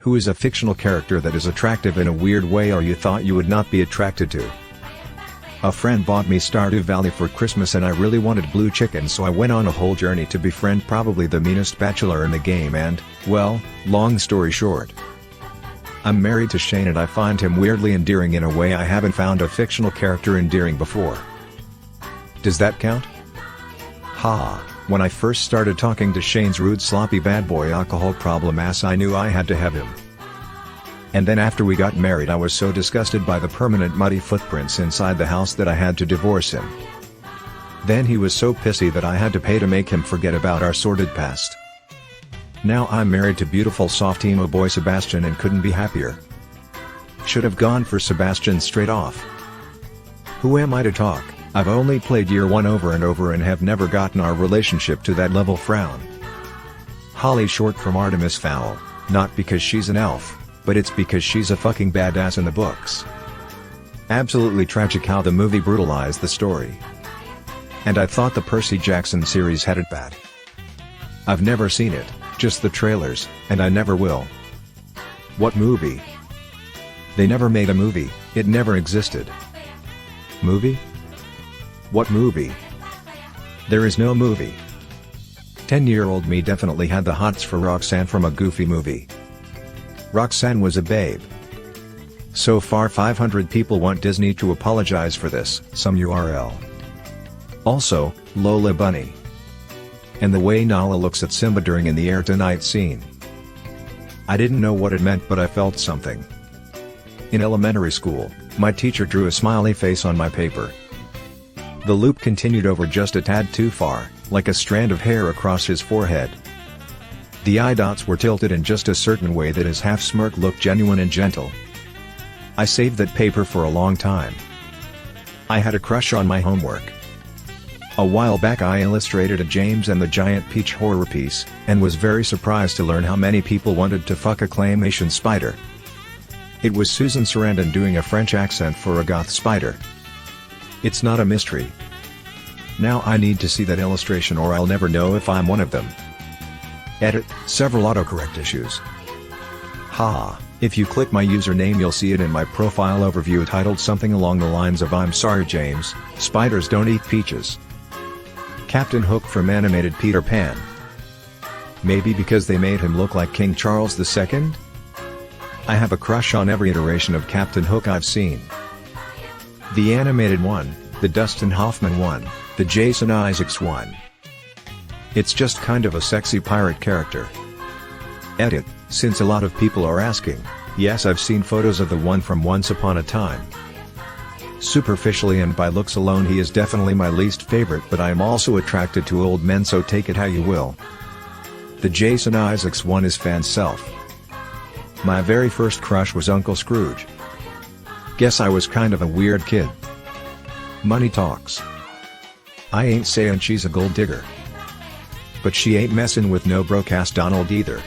Who is a fictional character that is attractive in a weird way or you thought you would not be attracted to? A friend bought me Stardew Valley for Christmas and I really wanted blue chicken, so I went on a whole journey to befriend probably the meanest bachelor in the game and, well, long story short, I'm married to Shane and I find him weirdly endearing in a way I haven't found a fictional character endearing before. Does that count? When I first started talking to Shane's rude sloppy bad boy alcohol problem ass, I knew I had to have him. And then after we got married I was so disgusted by the permanent muddy footprints inside the house that I had to divorce him. Then he was so pissy that I had to pay to make him forget about our sordid past. Now I'm married to beautiful soft emo boy Sebastian and couldn't be happier. Should have gone for Sebastian straight off. Who am I to talk? I've only played year 1 over and over and have never gotten our relationship to that level. Frown. Holly, short from Artemis Fowl, not because she's an elf, but it's because she's a fucking badass in the books. Absolutely tragic how the movie brutalized the story. And I thought the Percy Jackson series had it bad. I've never seen it, just the trailers, and I never will. What movie? They never made a movie, it never existed. Movie? What movie? There is no movie. 10-year-old me definitely had the hots for Roxanne from a Goofy movie. Roxanne was a babe. So far 500 people want Disney to apologize for this, some URL. Also, Lola Bunny. And the way Nala looks at Simba during In the Air Tonight scene. I didn't know what it meant but I felt something. In elementary school, my teacher drew a smiley face on my paper. The loop continued over just a tad too far, like a strand of hair across his forehead. The eye dots were tilted in just a certain way that his half-smirk looked genuine and gentle. I saved that paper for a long time. I had a crush on my homework. A while back I illustrated a James and the Giant Peach horror piece, and was very surprised to learn how many people wanted to fuck a claymation spider. It was Susan Sarandon doing a French accent for a goth spider. It's not a mystery. Now I need to see that illustration or I'll never know if I'm one of them. Edit, several autocorrect issues. If you click my username you'll see it in my profile overview titled something along the lines of "I'm sorry James, spiders don't eat peaches." Captain Hook from animated Peter Pan. Maybe because they made him look like King Charles II? I have a crush on every iteration of Captain Hook I've seen. The animated one, the Dustin Hoffman one, the Jason Isaacs one. It's just kind of a sexy pirate character. Edit, since a lot of people are asking, yes, I've seen photos of the one from Once Upon a Time. Superficially and by looks alone he is definitely my least favorite, but I am also attracted to old men, so take it how you will. The Jason Isaacs one is fan self. My very first crush was Uncle Scrooge. Guess I was kind of a weird kid. Money talks. I ain't sayin' she's a gold digger. But she ain't messin' with no broke-ass Donald either.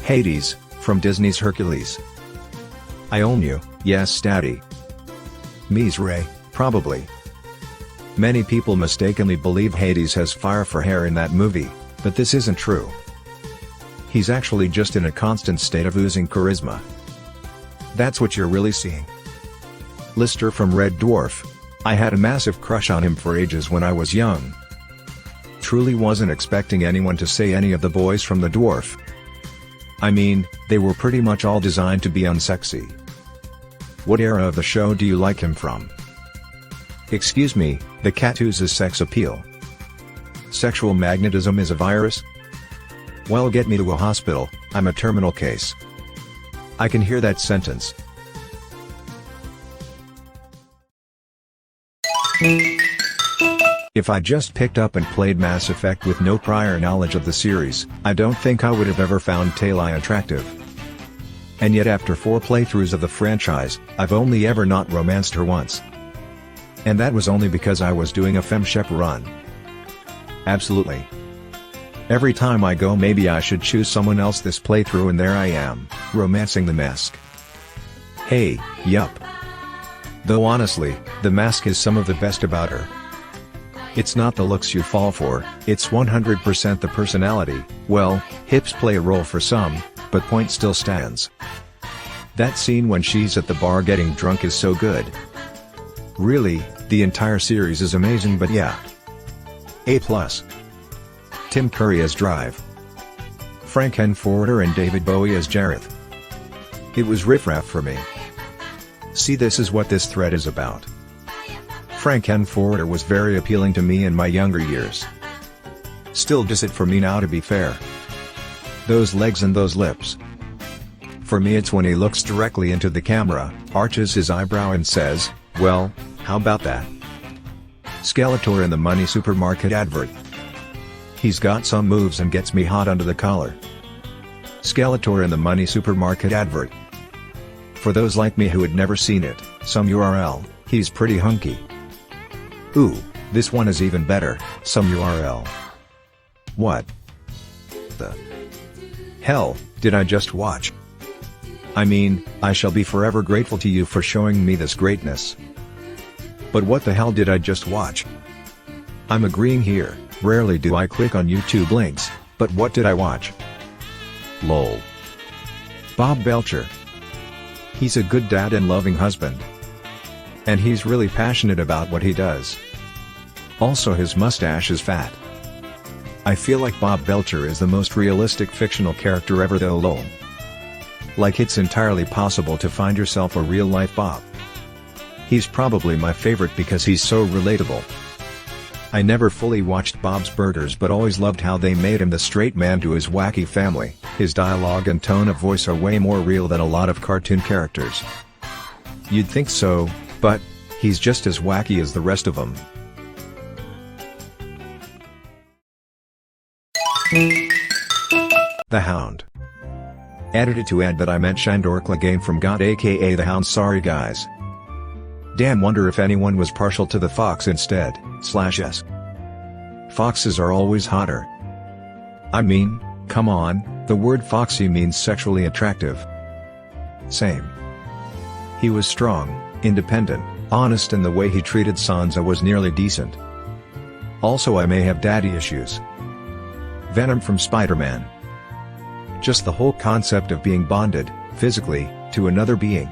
Hades, from Disney's Hercules. I own you, yes daddy. Me's Ray, probably. Many people mistakenly believe Hades has fire for hair in that movie, but this isn't true. He's actually just in a constant state of oozing charisma. That's what you're really seeing. Lister from Red Dwarf. I had a massive crush on him for ages when I was young. Truly wasn't expecting anyone to say any of the boys from the dwarf. I mean, they were pretty much all designed to be unsexy. What era of the show do you like him from? Excuse me, the cat oozes sex appeal. Sexual magnetism is a virus? Well, get me to a hospital, I'm a terminal case. I can hear that sentence. If I just picked up and played Mass Effect with no prior knowledge of the series, I don't think I would have ever found Taeli attractive. And yet after 4 playthroughs of the franchise, I've only ever not romanced her once. And that was only because I was doing a FemShep run. Absolutely. Every time I go maybe I should choose someone else this playthrough, and there I am, romancing the mask. Hey, yup. Though honestly, the mask is some of the best about her. It's not the looks you fall for, it's 100% the personality. Well, hips play a role for some, but point still stands. That scene when she's at the bar getting drunk is so good. Really, the entire series is amazing, but yeah. A+. Tim Curry as Drive. Frank Henforder and David Bowie as Jareth. It was riffraff for me. See, this is what this thread is about. Frank Henforder was very appealing to me in my younger years. Still does it for me now, to be fair. Those legs and those lips. For me it's when he looks directly into the camera, arches his eyebrow and says, "Well, how about that?" Skeletor in the Money Supermarket advert. He's got some moves and gets me hot under the collar. Skeletor in the Money Supermarket advert. For those like me who had never seen it, some URL, he's pretty hunky. Ooh, this one is even better, some URL. What the hell did I just watch? I mean, I shall be forever grateful to you for showing me this greatness. But what the hell did I just watch? I'm agreeing here, rarely do I click on YouTube links, but what did I watch? Lol. Bob Belcher. He's a good dad and loving husband. And he's really passionate about what he does. Also, his mustache is fat. I feel like Bob Belcher is the most realistic fictional character ever, though. Lol. Like, it's entirely possible to find yourself a real-life Bob. He's probably my favorite because he's so relatable. I never fully watched Bob's Burgers, but always loved how they made him the straight man to his wacky family. His dialogue and tone of voice are way more real than a lot of cartoon characters. You'd think so, but he's just as wacky as the rest of them. The Hound. Edited to add that I meant Shandor Clegane from God, aka The Hound. Sorry guys. Damn, wonder if anyone was partial to the fox instead, /s. Foxes are always hotter. I mean, come on, the word foxy means sexually attractive. Same. He was strong, independent, honest, and the way he treated Sansa was nearly decent. Also, I may have daddy issues. Venom from Spider-Man. Just the whole concept of being bonded, physically, to another being.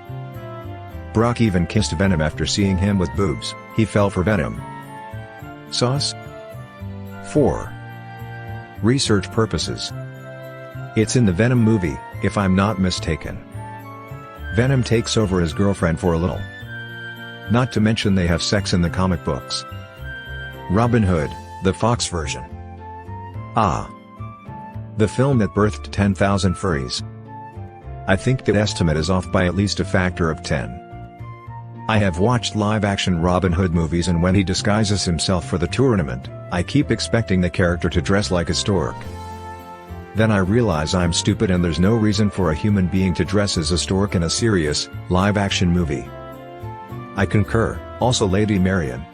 Brock even kissed Venom after seeing him with boobs. He fell for Venom. Sauce? 4. Research purposes. It's in the Venom movie, if I'm not mistaken. Venom takes over his girlfriend for a little. Not to mention they have sex in the comic books. Robin Hood, the Fox version. Ah. The film that birthed 10,000 furries. I think that estimate is off by at least a factor of 10. I have watched live-action Robin Hood movies, and when he disguises himself for the tournament, I keep expecting the character to dress like a stork. Then I realize I'm stupid and there's no reason for a human being to dress as a stork in a serious, live-action movie. I concur. Also, Lady Marian.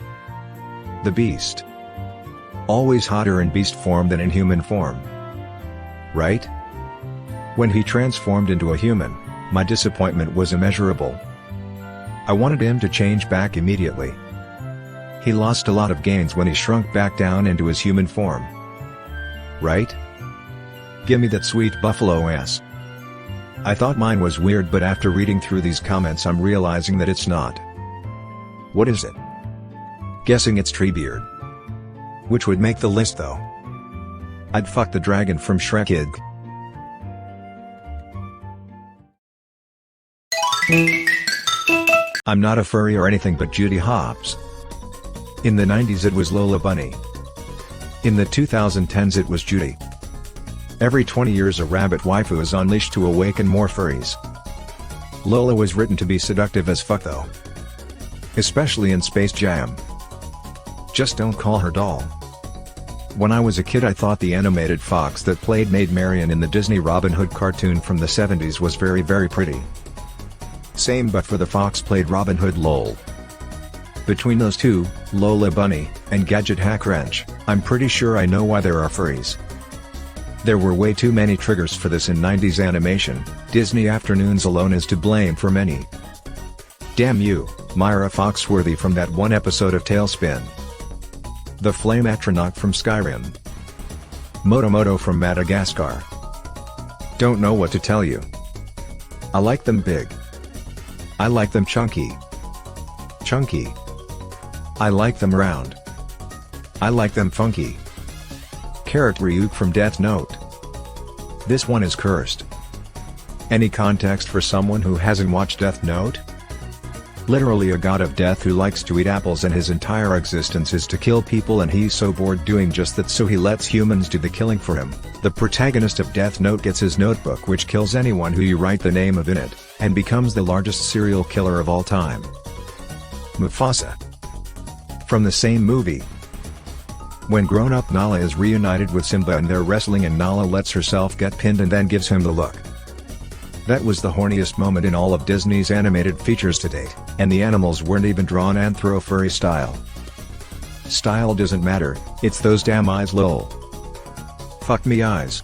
The Beast. Always hotter in beast form than in human form. Right? When he transformed into a human, my disappointment was immeasurable. I wanted him to change back immediately. He lost a lot of gains when he shrunk back down into his human form. Right? Gimme that sweet buffalo ass. I thought mine was weird, but after reading through these comments I'm realizing that it's not. What is it? Guessing it's Treebeard. Which would make the list though. I'd fuck the dragon from Shrek Kid. I'm not a furry or anything but Judy Hopps. In the 90s it was Lola Bunny. In the 2010s it was Judy. Every 20 years a rabbit waifu is unleashed to awaken more furries. Lola was written to be seductive as fuck though. Especially in Space Jam. Just don't call her doll. When I was a kid I thought the animated fox that played Maid Marian in the Disney Robin Hood cartoon from the 70s was very pretty. Same but for the fox played Robin Hood. Lol. Between those two, Lola Bunny, and Gadget Hack Wrench, I'm pretty sure I know why there are furries. There were way too many triggers for this in 90s animation. Disney Afternoons alone is to blame for many. Damn you, Myra Foxworthy from that one episode of Tailspin. The Flame Atronach from Skyrim. Motomoto from Madagascar. Don't know what to tell you. I like them big. I like them chunky. Chunky. I like them round. I like them funky. Carrot Ryuk from Death Note. This one is cursed. Any context for someone who hasn't watched Death Note? Literally a god of death who likes to eat apples and his entire existence is to kill people, and he's so bored doing just that so he lets humans do the killing for him. The protagonist of Death Note gets his notebook which kills anyone who you write the name of in it, and becomes the largest serial killer of all time. Mufasa. From the same movie. When grown-up Nala is reunited with Simba and they're wrestling and Nala lets herself get pinned and then gives him the look. That was the horniest moment in all of Disney's animated features to date, and the animals weren't even drawn anthro-furry style. Style doesn't matter, it's those damn eyes lol. Fuck me eyes.